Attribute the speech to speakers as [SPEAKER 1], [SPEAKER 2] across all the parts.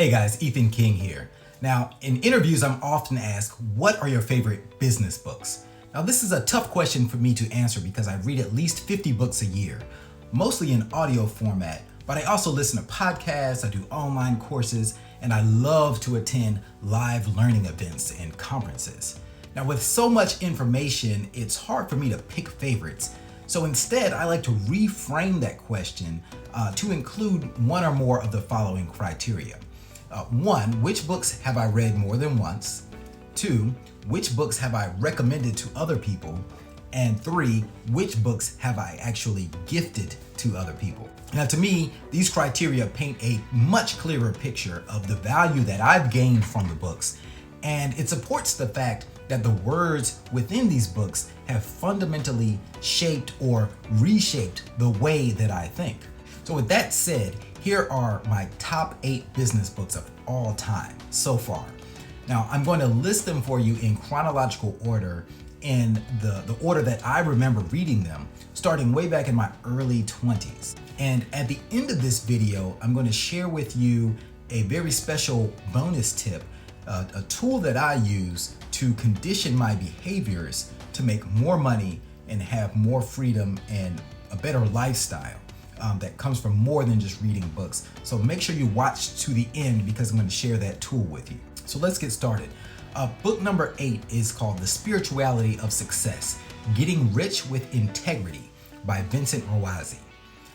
[SPEAKER 1] Hey guys, Ethan King here. Now, in interviews, I'm often asked, what are your favorite business books? Now, this is a tough question for me to answer because I read at least 50 books a year, mostly in audio format, but I also listen to podcasts, I do online courses, and I love to attend live learning events and conferences. Now, with so much information, it's hard for me to pick favorites. So instead, I like to reframe that question to include one or more of the following criteria. One, which books have I read more than once? Two, which books have I recommended to other people? And three, which books have I actually gifted to other people? Now, to me, these criteria paint a much clearer picture of the value that I've gained from the books, and it supports the fact that the words within these books have fundamentally shaped or reshaped the way that I think. So with that said, here are my top 8 business books of all time so far. Now, I'm going to list them for you in chronological order in the order that I remember reading them, starting way back in my early 20s. And at the end of this video, I'm going to share with you a very special bonus tip, a tool that I use to condition my behaviors to make more money and have more freedom and a better lifestyle that comes from more than just reading books. So make sure you watch to the end because I'm going to share that tool with you. So let's get started. Book number 8 is called The Spirituality of Success, Getting Rich with Integrity by Vincent Roazzi.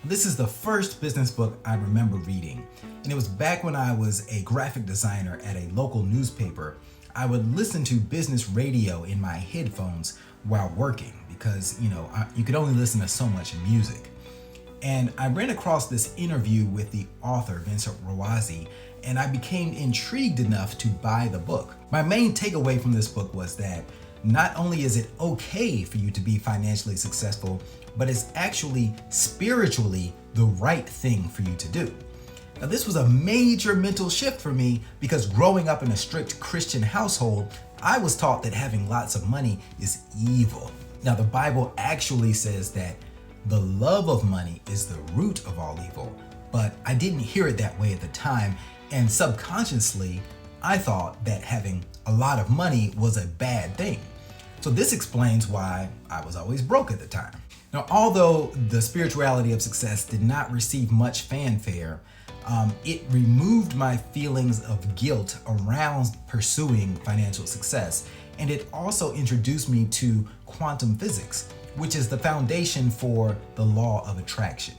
[SPEAKER 1] This is the first business book I remember reading, and it was back when I was a graphic designer at a local newspaper. I would listen to business radio in my headphones while working because, you could only listen to so much music. And I ran across this interview with the author, Vincent Roazzi, and I became intrigued enough to buy the book. My main takeaway from this book was that not only is it okay for you to be financially successful, but it's actually spiritually the right thing for you to do. Now, this was a major mental shift for me because growing up in a strict Christian household, I was taught that having lots of money is evil. Now, the Bible actually says that the love of money is the root of all evil, but I didn't hear it that way at the time, and subconsciously, I thought that having a lot of money was a bad thing. So this explains why I was always broke at the time. Now, although The Spirituality of Success did not receive much fanfare, it removed my feelings of guilt around pursuing financial success, and it also introduced me to quantum physics, which is the foundation for the law of attraction.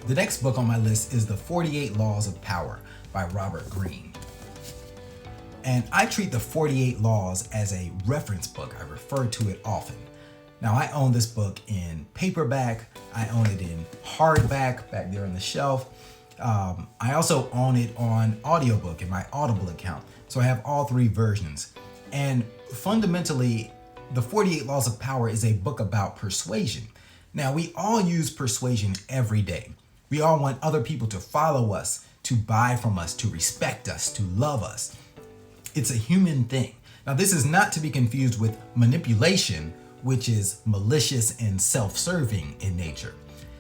[SPEAKER 1] The next book on my list is The 48 Laws of Power by Robert Greene. And I treat the 48 Laws as a reference book. I refer to it often. Now, I own this book in paperback. I own it in hardback back there on the shelf. I also own it on audiobook in my Audible account. So I have all 3 versions. And fundamentally, The 48 Laws of Power is a book about persuasion. Now, we all use persuasion every day. We all want other people to follow us, to buy from us, to respect us, to love us. It's a human thing. Now, this is not to be confused with manipulation, which is malicious and self-serving in nature.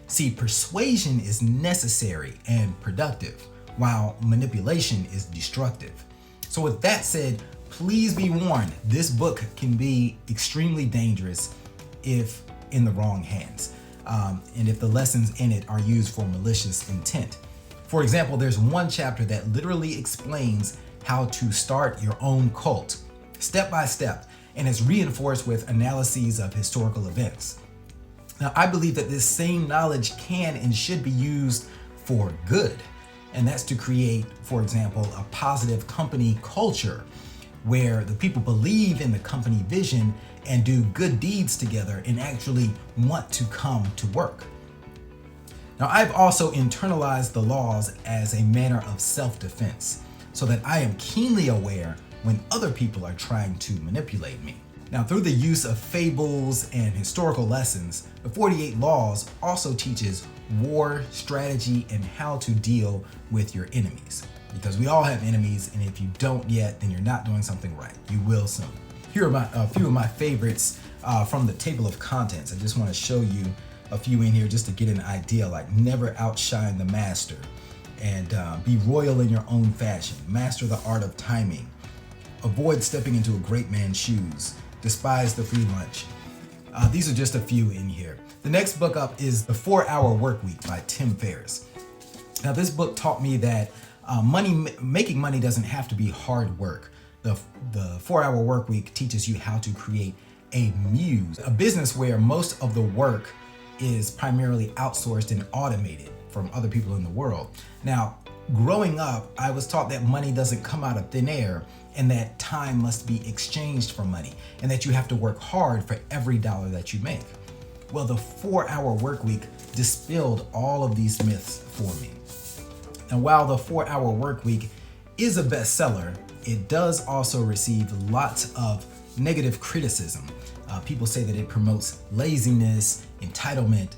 [SPEAKER 1] See, persuasion is necessary and productive, while manipulation is destructive. So with that said, please be warned, this book can be extremely dangerous if in the wrong hands, and if the lessons in it are used for malicious intent. For example, there's one chapter that literally explains how to start your own cult, step by step, and is reinforced with analyses of historical events. Now, I believe that this same knowledge can and should be used for good, and that's to create, for example, a positive company culture where the people believe in the company vision and do good deeds together and actually want to come to work. Now, I've also internalized the laws as a manner of self-defense so that I am keenly aware when other people are trying to manipulate me. Now, through the use of fables and historical lessons, the 48 Laws also teaches war, strategy, and how to deal with your enemies. Because we all have enemies, and if you don't yet, then you're not doing something right. You will soon. Here are a few of my favorites from the table of contents. I just want to show you a few in here just to get an idea, like never outshine the master. and be royal in your own fashion. Master the art of timing. Avoid stepping into a great man's shoes. Despise the free lunch. These are just a few in here. The next book up is The 4-Hour Workweek by Tim Ferriss. Now, this book taught me that making money doesn't have to be hard work. The 4-Hour Workweek teaches you how to create a muse, a business where most of the work is primarily outsourced and automated from other people in the world. Now, growing up, I was taught that money doesn't come out of thin air and that time must be exchanged for money and that you have to work hard for every dollar that you make. Well, the 4-Hour Workweek dispelled all of these myths for me. And while the 4-Hour Workweek is a bestseller, it does also receive lots of negative criticism. People say that it promotes laziness, entitlement,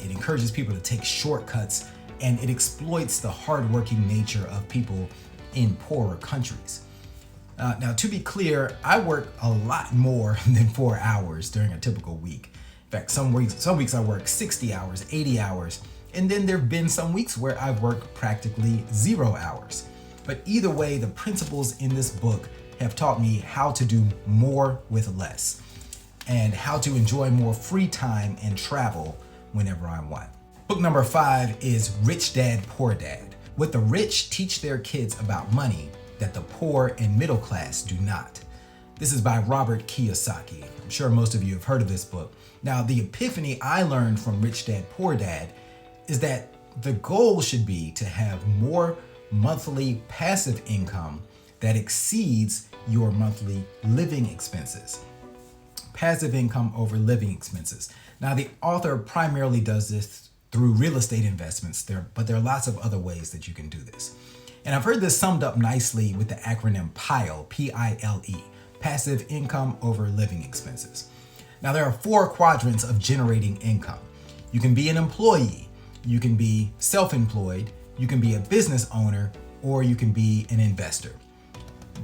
[SPEAKER 1] it encourages people to take shortcuts, and it exploits the hardworking nature of people in poorer countries. Now, to be clear, I work a lot more than 4 hours during a typical week. In fact, some weeks I work 60 hours, 80 hours, and then there have been some weeks where I've worked practically 0 hours. But either way, the principles in this book have taught me how to do more with less and how to enjoy more free time and travel whenever I want. Book number 5 is Rich Dad, Poor Dad. What the rich teach their kids about money that the poor and middle class do not. This is by Robert Kiyosaki. I'm sure most of you have heard of this book. Now, the epiphany I learned from Rich Dad, Poor Dad is that the goal should be to have more monthly passive income that exceeds your monthly living expenses. Passive income over living expenses. Now, the author primarily does this through real estate investments, but there are lots of other ways that you can do this. And I've heard this summed up nicely with the acronym PILE, P-I-L-E, passive income over living expenses. Now, there are 4 quadrants of generating income. You can be an employee, you can be self-employed, you can be a business owner, or you can be an investor.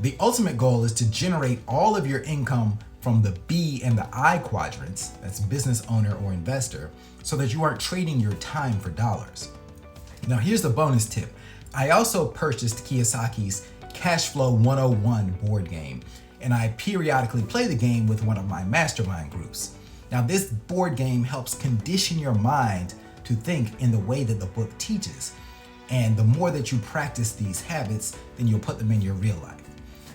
[SPEAKER 1] The ultimate goal is to generate all of your income from the B and the I quadrants, that's business owner or investor, so that you aren't trading your time for dollars. Now, here's the bonus tip. I also purchased Kiyosaki's Cash Flow 101 board game, and I periodically play the game with one of my mastermind groups. Now, this board game helps condition your mind to think in the way that the book teaches. And the more that you practice these habits, then you'll put them in your real life.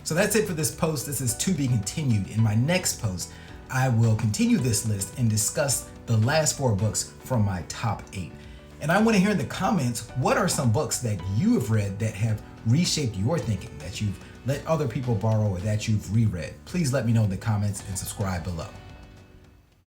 [SPEAKER 1] So that's it for this post. This is to be continued. In my next post, I will continue this list and discuss the last 4 books from my top 8. And I want to hear in the comments, what are some books that you have read that have reshaped your thinking, that you've let other people borrow or that you've reread? Please let me know in the comments and subscribe below.